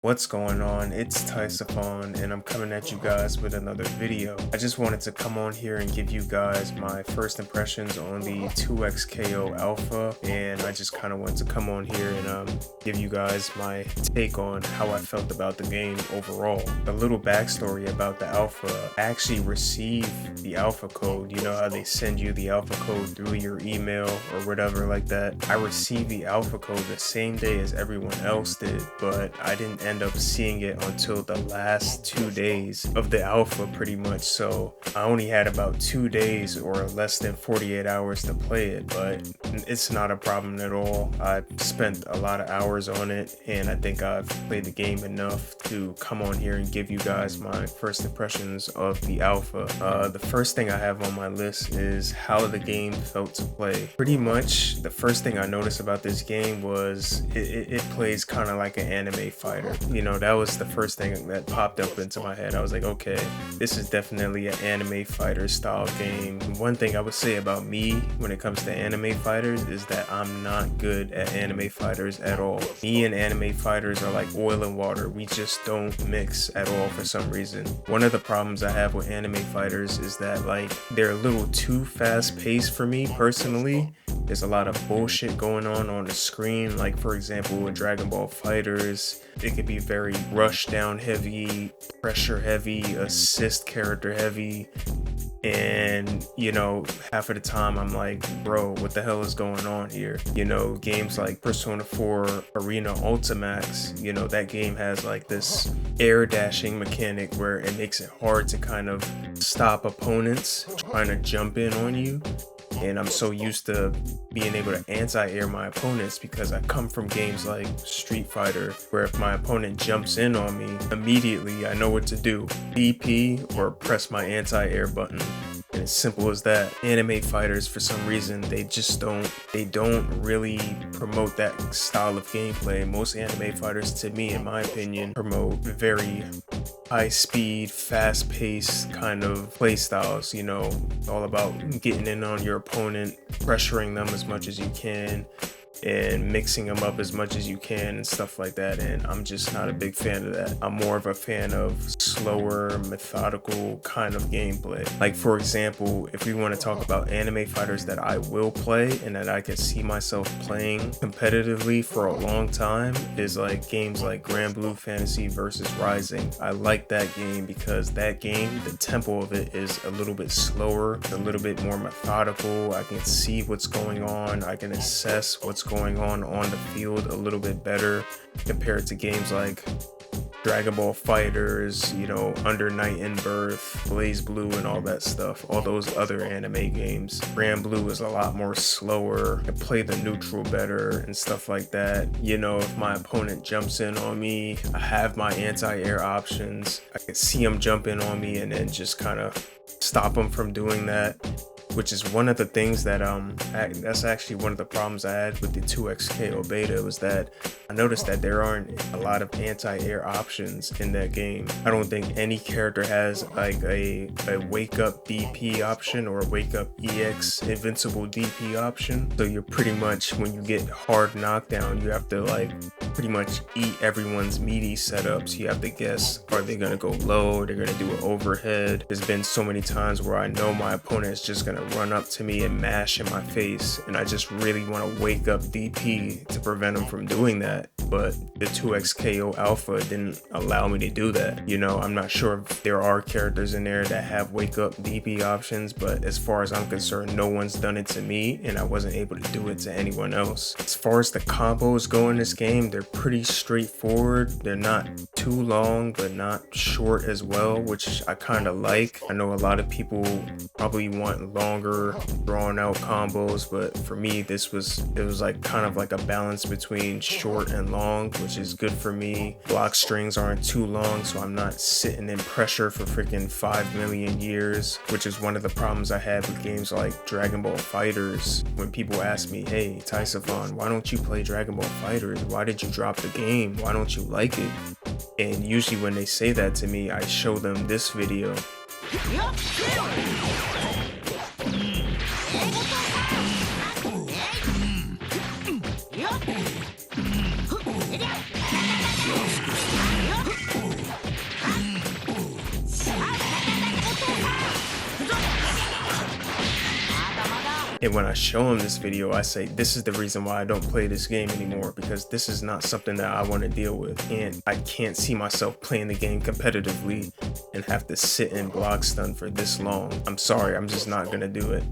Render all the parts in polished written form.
What's going on? It's Taisophon and I'm coming at you guys with another video. I just wanted to come on here and give you guys my first impressions on the 2XKO Alpha, and I just kind of want to come on here and give you guys my take on how I felt about the game overall. A little backstory about the Alpha: I actually received the Alpha code. You know how they send you the Alpha code through your email or whatever like that? I received the Alpha code the same day as everyone else did, but I didn't end up seeing it until the last 2 days of the Alpha pretty much. So I only had about 2 days or less than 48 hours to play it, but it's not a problem at all. I spent a lot of hours on it and I think I've played the game enough to come on here and give you guys my first impressions of the Alpha. The first thing I have on my list is how the game felt to play. Pretty much the first thing I noticed about this game was it plays kind of like an anime fighter. You know, that was the first thing that popped up into my head. I was like, okay, this is definitely an anime fighter style game. One thing I would say about me when it comes to anime fighters is that I'm not good at anime fighters at all. Me and anime fighters are like oil and water. We just don't mix at all for some reason. One of the problems I have with anime fighters is that like they're a little too fast paced for me personally. There's a lot of bullshit going on the screen. Like for example, with Dragon Ball Fighters, it could be very rush down heavy, pressure heavy, assist character heavy. And you know, half of the time I'm like, bro, what the hell is going on here? You know, games like Persona 4 Arena Ultimax, you know, that game has like this air dashing mechanic where it makes it hard to kind of stop opponents trying to jump in on you. And I'm so used to being able to anti-air my opponents because I come from games like Street Fighter, where if my opponent jumps in on me, immediately I know what to do: DP or press my anti-air button. And as simple as that. Anime fighters, for some reason, they don't really promote that style of gameplay. Most anime fighters, to me, in my opinion, promote very high speed, fast paced kind of play styles. You know, it's all about getting in on your opponent, pressuring them as much as you can, and mixing them up as much as you can and stuff like that. And I'm just not a big fan of that. I'm more of a fan of slower, methodical kind of gameplay. Like for example, if we want to talk about anime fighters that I will play and that I can see myself playing competitively for a long time, is like games like Grand Blue Fantasy versus Rising. I like that game because that game, the tempo of it is a little bit slower, a little bit more methodical. I can see what's going on. I can assess what's going on the field a little bit better compared to games like Dragon Ball Fighters, you know, Under Night in Birth, Blaze Blue and all that stuff, all those other anime games. Grand Blue is a lot more slower. I play the neutral better and stuff like that. You know, if my opponent jumps in on me, I have my anti-air options. I can see him jump in on me and then just kind of stop him from doing that. Which is one of the things that that's actually one of the problems I had with the 2XKO beta, was that I noticed that there aren't a lot of anti-air options in that game. I don't think any character has like a wake up DP option or a wake up EX invincible DP option. So you're pretty much, when you get hard knockdown, you have to like pretty much eat everyone's meaty setups. You have to guess, are they gonna go low? They're gonna do an overhead. There's been so many times where I know my opponent is just gonna run up to me and mash in my face, and I just really want to wake up DP to prevent him from doing that. But the 2XKO Alpha didn't allow me to do that. You know, I'm not sure if there are characters in there that have wake up DP options, but as far as I'm concerned, no one's done it to me and I wasn't able to do it to anyone else. As far as the combos go in this game, they're pretty straightforward. They're not too long but not short as well, which I kind of like. I know a lot of people probably want longer, drawn out combos, but for me it was like kind of like a balance between short and long, which is good for me. Block strings aren't too long, so I'm not sitting in pressure for freaking 5 million years, which is one of the problems I had with games like Dragon Ball Fighters. When people ask me, hey Taisophon, why don't you play Dragon Ball Fighters? Why did you drop the game? Why don't you like it? And usually when they say that to me, I show them this video. And when I show him this video, I say, this is the reason why I don't play this game anymore, because this is not something that I want to deal with. And I can't see myself playing the game competitively and have to sit in block stun for this long. I'm sorry, I'm just not going to do it.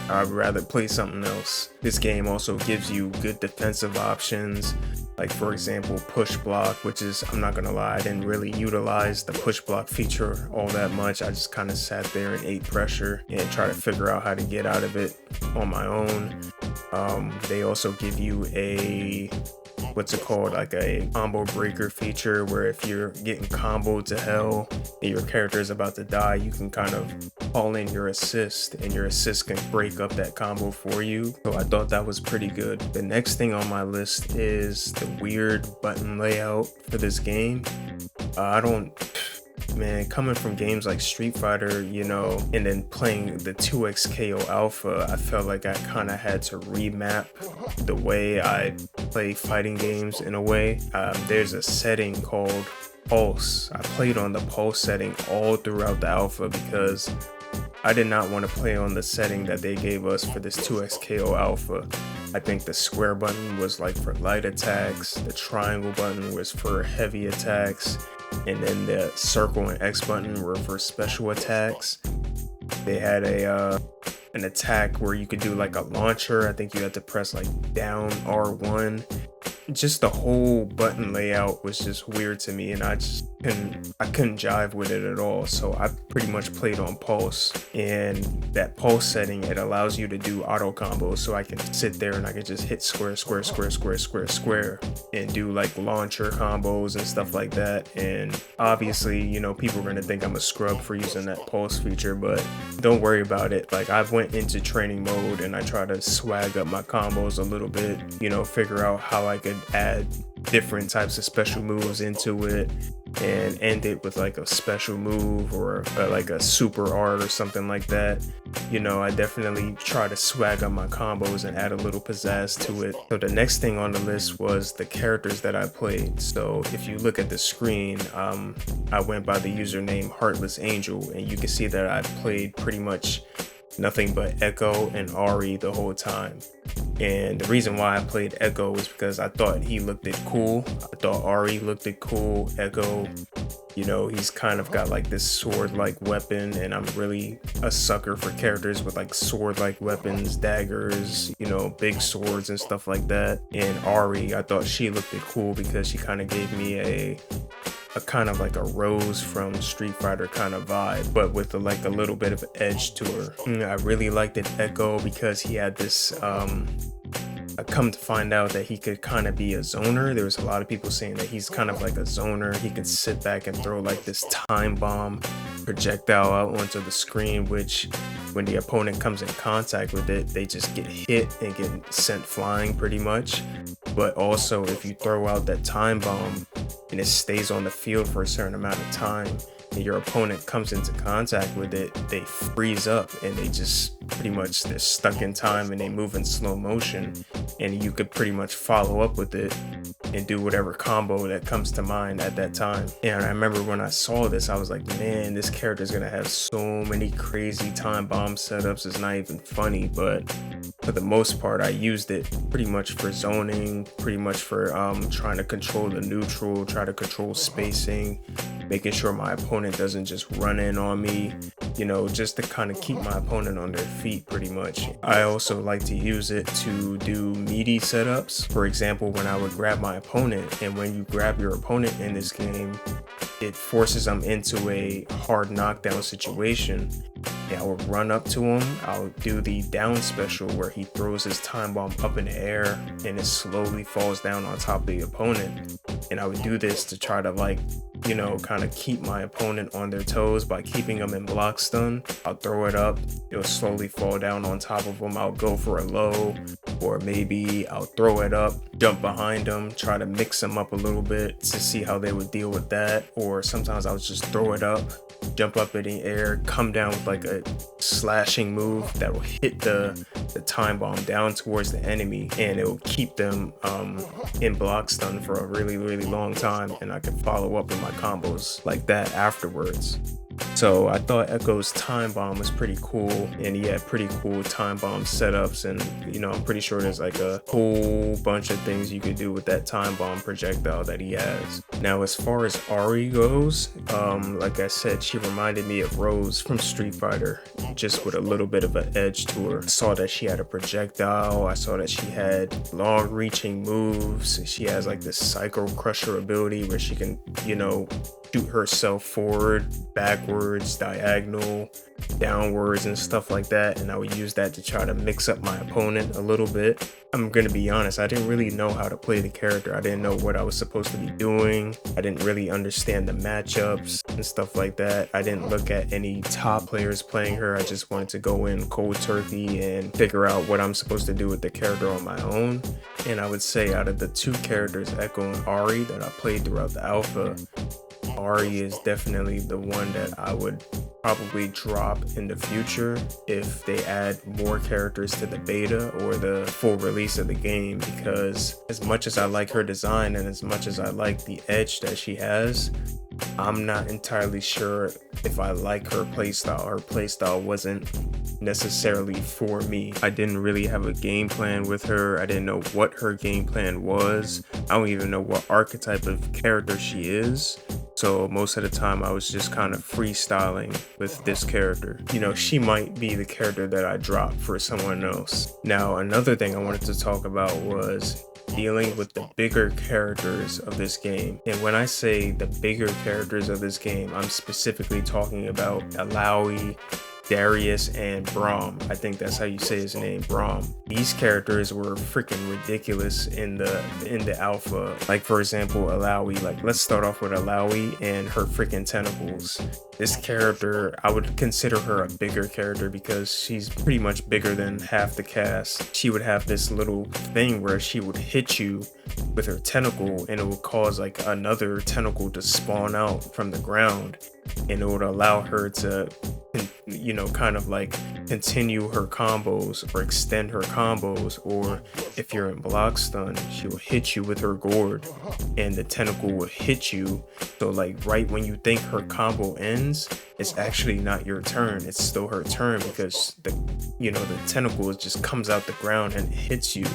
I'd rather play something else. This game also gives you good defensive options. Like for example, push block, which is, I'm not gonna lie, I didn't really utilize the push block feature all that much. I just kind of sat there and ate pressure and try to figure out how to get out of it on my own. They also give you a, what's it called, like a combo breaker feature, where if you're getting comboed to hell and your character is about to die, you can kind of call in your assist and your assist can break up that combo for you. So I thought that was pretty good. The next thing on my list is the weird button layout for this game. Man, coming from games like Street Fighter, you know, and then playing the 2XKO Alpha, I felt like I kind of had to remap the way I play fighting games in a way. There's a setting called Pulse. I played on the Pulse setting all throughout the Alpha because I did not want to play on the setting that they gave us for this 2XKO Alpha. I think the square button was like for light attacks, the triangle button was for heavy attacks, and then the circle and X button were for special attacks. They had an attack where you could do like a launcher. I think you had to press like down R1. Just the whole button layout was just weird to me, and I couldn't jive with it at all. So I pretty much played on Pulse, and that Pulse setting, it allows you to do auto combos. So I can sit there and I can just hit square, square, square, square, square, square, and do like launcher combos and stuff like that. And obviously, you know, people are gonna think I'm a scrub for using that Pulse feature, but don't worry about it. Like, I went into training mode and I try to swag up my combos a little bit, you know, figure out how I could add different types of special moves into it and end it with like a special move or like a super art or something like that. You know, I definitely try to swag up my combos and add a little pizzazz to it. So the next thing on the list was the characters that I played. So if you look at the screen, I went by the username Heartless Angel, and you can see that I played pretty much nothing but Echo and Ari the whole time. And the reason why I played Echo was because I thought he looked it cool. I thought Ari looked it cool. Echo, you know, he's kind of got like this sword-like weapon, and I'm really a sucker for characters with like sword-like weapons, daggers, you know, big swords and stuff like that. And Ari, I thought she looked it cool because she kind of gave me a kind of like a Rose from Street Fighter kind of vibe, but with like a little bit of edge to her. I really liked it Echo because he had this, I come to find out that he could kind of be a zoner. There was a lot of people saying that he's kind of like a zoner. He could sit back and throw like this time bomb projectile out onto the screen, which when the opponent comes in contact with it, they just get hit and get sent flying pretty much. But also, if you throw out that time bomb and it stays on the field for a certain amount of time and your opponent comes into contact with it, they freeze up and they just pretty much, they're stuck in time and they move in slow motion, and you could pretty much follow up with it and do whatever combo that comes to mind at that time. And I remember when I saw this, I was like, man, this character is gonna have so many crazy time bomb setups, it's not even funny. But for the most part, I used it pretty much for zoning, pretty much for trying to control the neutral, try to control spacing, making sure my opponent doesn't just run in on me, you know, just to kind of keep my opponent on their feet pretty much. I also like to use it to do meaty setups. For example, when I would grab my opponent, and when you grab your opponent in this game, it forces them into a hard knockdown situation. And I would run up to him, I'll do the down special where he throws his time bomb up in the air and it slowly falls down on top of the opponent. And I would do this to try to, like, you know, kind of keep my opponent on their toes by keeping them in block stun. I'll throw it up, it'll slowly fall down on top of them. I'll go for a low, or maybe I'll throw it up, jump behind them, try to mix them up a little bit to see how they would deal with that. Or sometimes I'll just throw it up, jump up in the air, come down with like a slashing move that will hit the time bomb down towards the enemy, and it will keep them in block stun for a really long time, and I can follow up with my combos like that afterwards. So I thought Echo's time bomb was pretty cool, and he had pretty cool time bomb setups, and I'm pretty sure there's like a whole bunch of things you could do with that time bomb projectile that he has. Now as far as Ari goes, like I said, she reminded me of Rose from Street Fighter, just with a little bit of an edge to her. I saw that she had a projectile, I saw that she had long reaching moves, she has like this Psycho Crusher ability where she can, shoot herself forward, backwards, diagonal, downwards, and stuff like that, and I would use that to try to mix up my opponent a little bit. I'm gonna be honest, I didn't really know how to play the character. I didn't know what I was supposed to be doing. I didn't really understand the matchups and stuff like that. I didn't look at any top players playing her. I just wanted to go in cold turkey and figure out what I'm supposed to do with the character on my own. And I would say out of the two characters, Echo and Ari, that I played throughout the alpha, Ari is definitely the one that I would probably drop in the future if they add more characters to the beta or the full release of the game, because as much as I like her design and as much as I like the edge that she has, I'm not entirely sure if I like her playstyle. Her playstyle wasn't necessarily for me. I didn't really have a game plan with her. I didn't know what her game plan was. I don't even know what archetype of character she is. So most of the time I was just kind of freestyling with this character. She might be the character that I drop for someone else. Now, another thing I wanted to talk about was dealing with the bigger characters of this game. And when I say the bigger characters of this game, I'm specifically talking about Alawi, Darius, and Braum. I think that's how you say his name, Braum. These characters were freaking ridiculous in the alpha. Like, for example, Alawi. Like, let's start off with Alawi and her freaking tentacles. This character, I would consider her a bigger character because she's pretty much bigger than half the cast. She would have this little thing where she would hit you with her tentacle and it would cause like another tentacle to spawn out from the ground, and it would allow her to kind of like continue her combos or extend her combos. Or if you're in block stun, she will hit you with her gourd and the tentacle will hit you. So like right when you think her combo ends, it's actually not your turn, it's still her turn, because the tentacle just comes out the ground and hits you.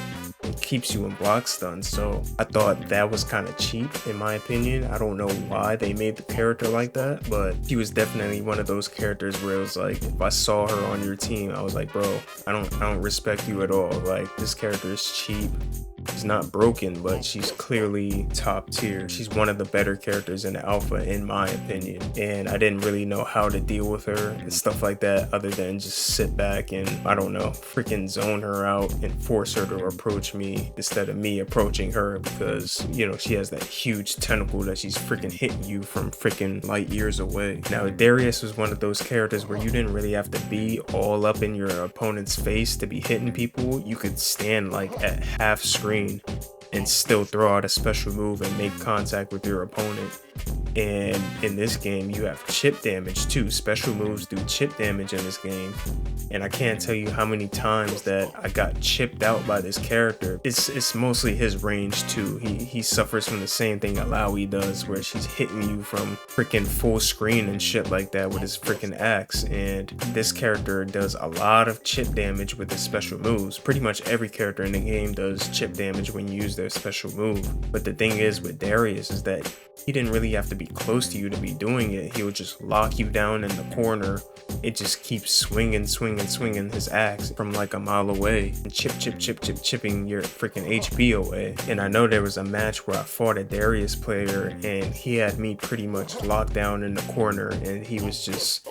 It keeps you in block stun. So I thought that was kind of cheap in my opinion. I don't know why they made the character like that, but she was definitely one of those characters where it was like, if I saw her on your team, I was like, bro, I don't respect you at all. Like, this character is cheap. She's not broken, but she's clearly top tier. She's one of the better characters in the alpha in my opinion, and I didn't really know how to deal with her and stuff like that other than just sit back and, I don't know, freaking zone her out and force her to approach me instead of me approaching her, because she has that huge tentacle that she's freaking hitting you from freaking light years away. Now, Darius was one of those characters where you didn't really have to be all up in your opponent's face to be hitting people. You could stand like at half screen and still throw out a special move and make contact with your opponent. And in this game, you have chip damage too. Special moves do chip damage in this game. And I can't tell you how many times that I got chipped out by this character. It's mostly his range too. He suffers from the same thing Alawi does, where she's hitting you from freaking full screen and shit like that with his freaking axe. And this character does a lot of chip damage with his special moves. Pretty much every character in the game does chip damage when you use their special move. But the thing is with Darius is that he didn't really have to be close to you to be doing it. He would just lock you down in the corner. It just keeps swinging his axe from like a mile away and chipping your freaking HP away. And I know there was a match where I fought a Darius player and he had me pretty much locked down in the corner, and he was just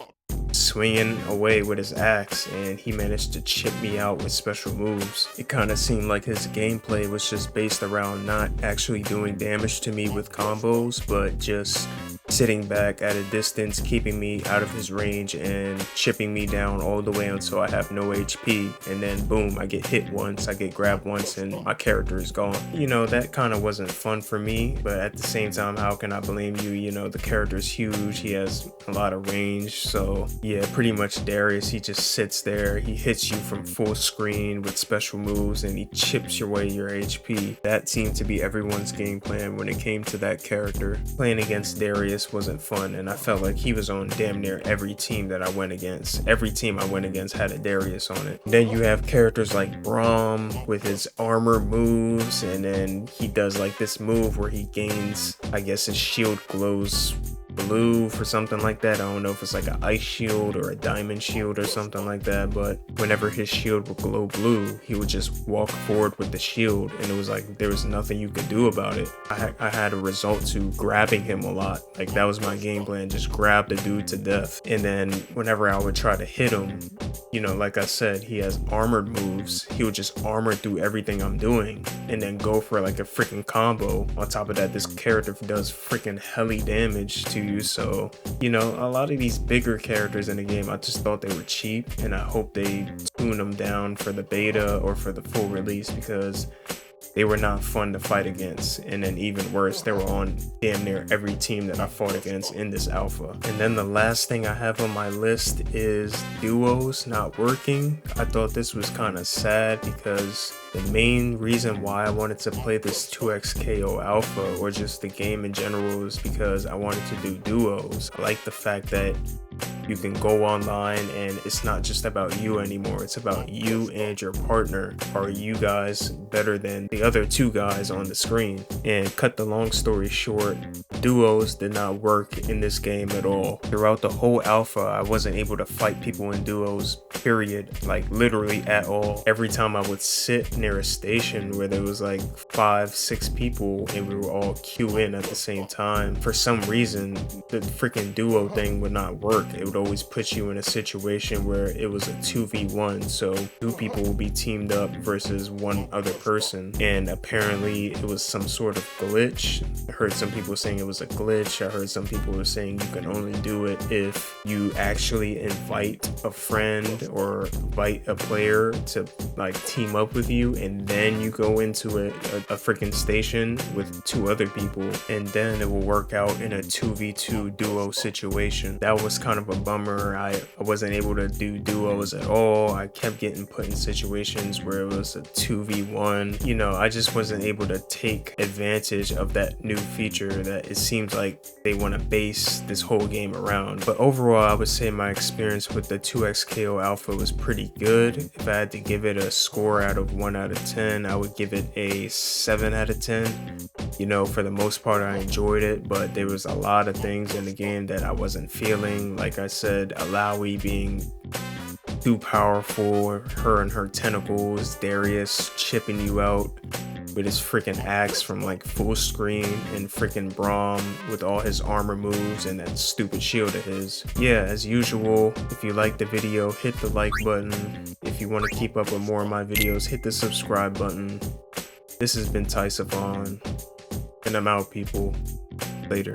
swinging away with his axe, and he managed to chip me out with special moves. It kind of seemed like his gameplay was just based around not actually doing damage to me with combos, but just sitting back at a distance, keeping me out of his range and chipping me down all the way until I have no HP, and then boom, I get hit once, I get grabbed once, and my character is gone. That kind of wasn't fun for me, but at the same time, how can I blame you? The character's huge, he has a lot of range. So yeah, pretty much Darius, he just sits there, he hits you from full screen with special moves, and he chips away your HP. That seemed to be everyone's game plan when it came to that character. Playing against Darius Darius wasn't fun, and I felt like he was on damn near every team that I went against. Every team I went against had a Darius on it. Then you have characters like Braum with his armor moves, and then he does like this move where he gains, I guess his shield glows blue for something like that. I don't know if it's like an ice shield or a diamond shield or something like that, but whenever his shield would glow blue, he would just walk forward with the shield, and it was like there was nothing you could do about it. I had a result to grabbing him a lot. Like that was my game plan, just grab the dude to death. And then whenever I would try to hit him, you know, like I said, he has armored moves. He would just armor through everything I'm doing and then go for like a freaking combo. On top of that, this character does freaking heli damage to you. So, you know, a lot of these bigger characters in the game, I just thought they were cheap, and I hope they tune them down for the beta or for the full release, because they were not fun to fight against. And then even worse, they were on damn near every team that I fought against in this alpha. And then the last thing I have on my list is duos not working. I thought this was kind of sad, because the main reason why I wanted to play this 2XKO Alpha, or just the game in general, is because I wanted to do duos. I like the fact that you can go online and it's not just about you anymore, it's about you and your partner. Are you guys better than the other two guys on the screen? And cut the long story short, duos did not work in this game at all. Throughout the whole alpha, I wasn't able to fight people in duos, period. Like literally at all. Every time I would sit near a station where there was like 5-6 people and we were all queue in at the same time, for some reason the freaking duo thing would not work. It would always put you in a situation where it was a 2v1, so 2 people will be teamed up versus one other person, and apparently it was some sort of glitch. I heard some people saying it was a glitch. I heard some people were saying you can only do it if you actually invite a friend or invite a player to like team up with you, and then you go into a freaking station with 2 other people, and then it will work out in a 2v2 duo situation. That was kind of a bummer. I wasn't able to do duos at all. I kept getting put in situations where it was a 2v1. You know, I just wasn't able to take advantage of that new feature that it seems like they want to base this whole game around. But overall, I would say my experience with the 2XKO Alpha was pretty good. If I had to give it a score out of 1 out of 10, I would give it a 7 out of 10. You know, for the most part, I enjoyed it, but there was a lot of things in the game that I wasn't feeling. Like I said, Alawi being too powerful, her and her tentacles, Darius chipping you out with his freaking axe from like full screen, and freaking Braum with all his armor moves and that stupid shield of his. Yeah, as usual, if you liked the video, hit the like button. If you want to keep up with more of my videos, hit the subscribe button. This has been Taisophon, and I'm out, people. Later.